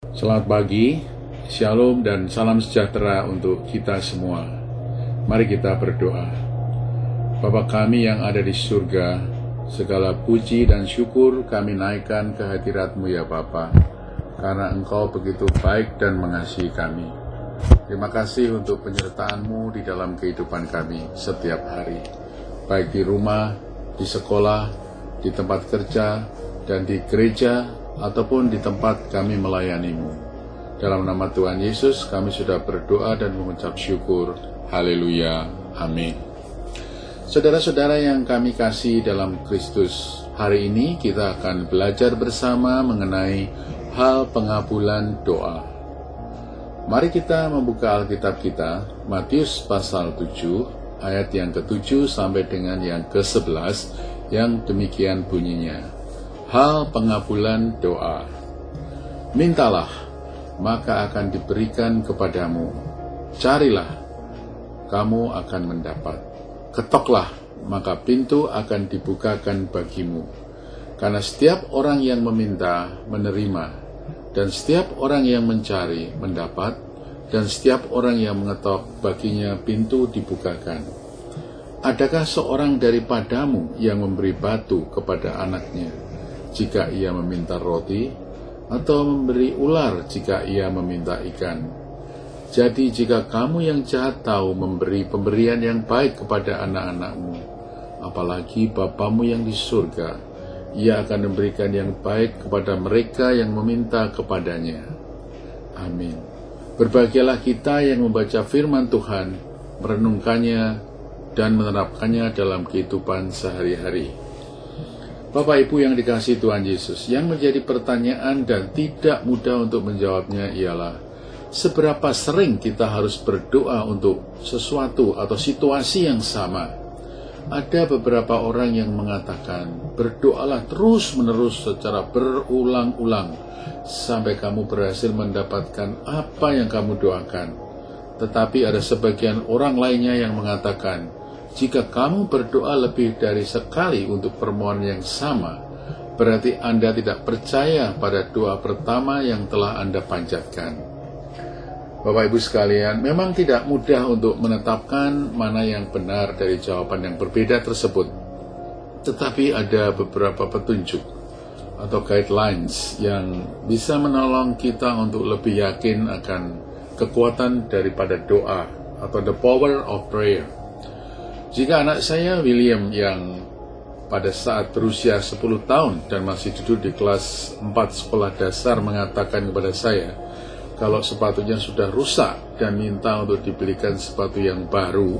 Selamat pagi, shalom dan salam sejahtera untuk kita semua. Mari kita berdoa. Bapa kami yang ada di surga, segala puji dan syukur kami naikkan ke hadirat-Mu ya Bapa, karena Engkau begitu baik dan mengasihi kami. Terima kasih untuk penyertaan-Mu di dalam kehidupan kami setiap hari, baik di rumah, di sekolah, di tempat kerja, dan di gereja, ataupun di tempat kami melayani-Mu. Dalam nama Tuhan Yesus kami sudah berdoa dan mengucap syukur. Haleluya. Amin. Saudara-saudara yang kami kasih dalam Kristus, hari ini kita akan belajar bersama mengenai hal pengabulan doa. Mari kita membuka Alkitab kita, Matius pasal 7, ayat yang ke-7 sampai dengan yang ke-11, yang demikian bunyinya. Hal pengabulan doa. Mintalah, maka akan diberikan kepadamu. Carilah, kamu akan mendapat. Ketoklah, maka pintu akan dibukakan bagimu. Karena setiap orang yang meminta, menerima. Dan setiap orang yang mencari, mendapat. Dan setiap orang yang mengetok, baginya pintu dibukakan. Adakah seorang daripadamu yang memberi batu kepada anaknya jika ia meminta roti, atau memberi ular jika ia meminta ikan? Jadi jika kamu yang jahat tahu memberi pemberian yang baik kepada anak-anakmu, apalagi Bapamu yang di surga, ia akan memberikan yang baik kepada mereka yang meminta kepadanya. Amin. Berbahagialah kita yang membaca firman Tuhan, merenungkannya, dan menerapkannya dalam kehidupan sehari-hari. Bapak Ibu yang dikasihi Tuhan Yesus, yang menjadi pertanyaan dan tidak mudah untuk menjawabnya ialah, seberapa sering kita harus berdoa untuk sesuatu atau situasi yang sama? Ada beberapa orang yang mengatakan, berdoalah terus-menerus secara berulang-ulang, sampai kamu berhasil mendapatkan apa yang kamu doakan. Tetapi ada sebagian orang lainnya yang mengatakan, jika kamu berdoa lebih dari sekali untuk permohonan yang sama, berarti Anda tidak percaya pada doa pertama yang telah Anda panjatkan. Bapak Ibu sekalian, memang tidak mudah untuk menetapkan mana yang benar dari jawaban yang berbeda tersebut. Tetapi ada beberapa petunjuk atau guidelines yang bisa menolong kita untuk lebih yakin akan kekuatan daripada doa atau the power of prayer. Jika anak saya William yang pada saat berusia 10 tahun dan masih duduk di kelas 4 sekolah dasar mengatakan kepada saya kalau sepatunya sudah rusak dan minta untuk dibelikan sepatu yang baru,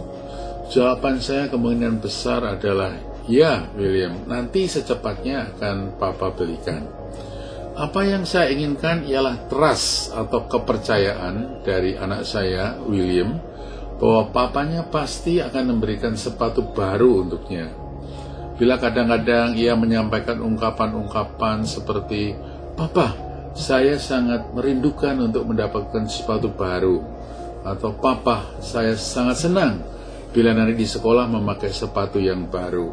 jawaban saya kemungkinan besar adalah, ya William, nanti secepatnya akan Papa belikan. Apa yang saya inginkan ialah trust atau kepercayaan dari anak saya William bahwa papanya pasti akan memberikan sepatu baru untuknya. Bila kadang-kadang ia menyampaikan ungkapan-ungkapan seperti, Papa, saya sangat merindukan untuk mendapatkan sepatu baru, atau Papa, saya sangat senang bila nanti di sekolah memakai sepatu yang baru.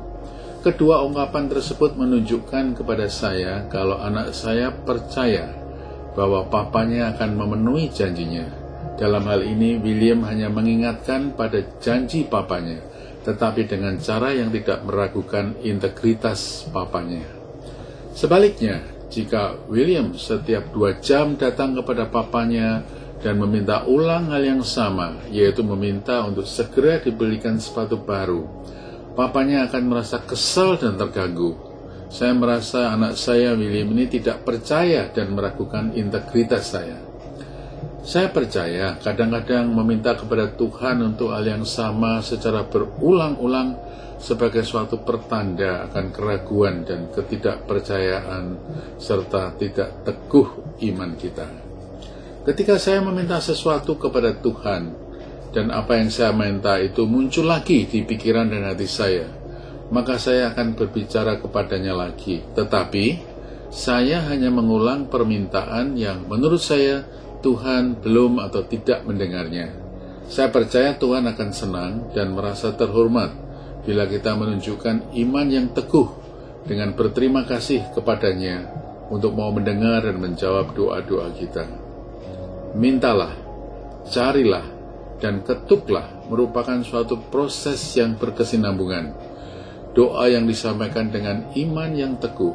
Kedua ungkapan tersebut menunjukkan kepada saya kalau anak saya percaya bahwa papanya akan memenuhi janjinya. Dalam hal ini, William hanya mengingatkan pada janji papanya, tetapi dengan cara yang tidak meragukan integritas papanya. Sebaliknya, jika William setiap 2 jam datang kepada papanya dan meminta ulang hal yang sama, yaitu meminta untuk segera dibelikan sepatu baru, papanya akan merasa kesal dan terganggu. Saya merasa anak saya William ini tidak percaya dan meragukan integritas saya. Saya percaya kadang-kadang meminta kepada Tuhan untuk hal yang sama secara berulang-ulang sebagai suatu pertanda akan keraguan dan ketidakpercayaan serta tidak teguh iman kita. Ketika saya meminta sesuatu kepada Tuhan dan apa yang saya minta itu muncul lagi di pikiran dan hati saya, maka saya akan berbicara kepadanya lagi. Tetapi saya hanya mengulang permintaan yang menurut saya Tuhan belum atau tidak mendengarnya. Saya percaya Tuhan akan senang dan merasa terhormat bila kita menunjukkan iman yang teguh dengan berterima kasih kepadanya untuk mau mendengar dan menjawab doa-doa kita. Mintalah, carilah, dan ketuklah merupakan suatu proses yang berkesinambungan. Doa yang disampaikan dengan iman yang teguh,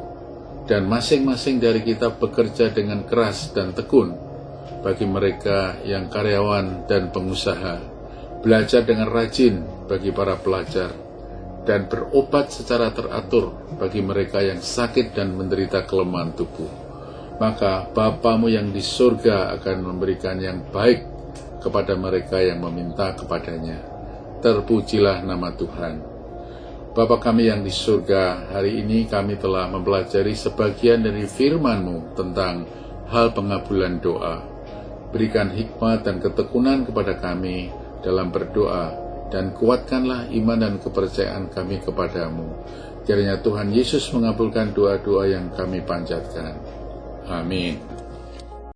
dan masing-masing dari kita bekerja dengan keras dan tekun. Bagi mereka yang karyawan dan pengusaha, belajar dengan rajin bagi para pelajar, dan berobat secara teratur bagi mereka yang sakit dan menderita kelemahan tubuh. Maka Bapamu yang di surga akan memberikan yang baik kepada mereka yang meminta kepadanya. Terpujilah nama Tuhan. Bapa kami yang di surga, hari ini kami telah mempelajari sebagian dari firman-Mu tentang hal pengabulan doa. Berikan hikmat dan ketekunan kepada kami dalam berdoa, dan kuatkanlah iman dan kepercayaan kami kepadamu. Kiranya Tuhan Yesus mengabulkan doa-doa yang kami panjatkan. Amin.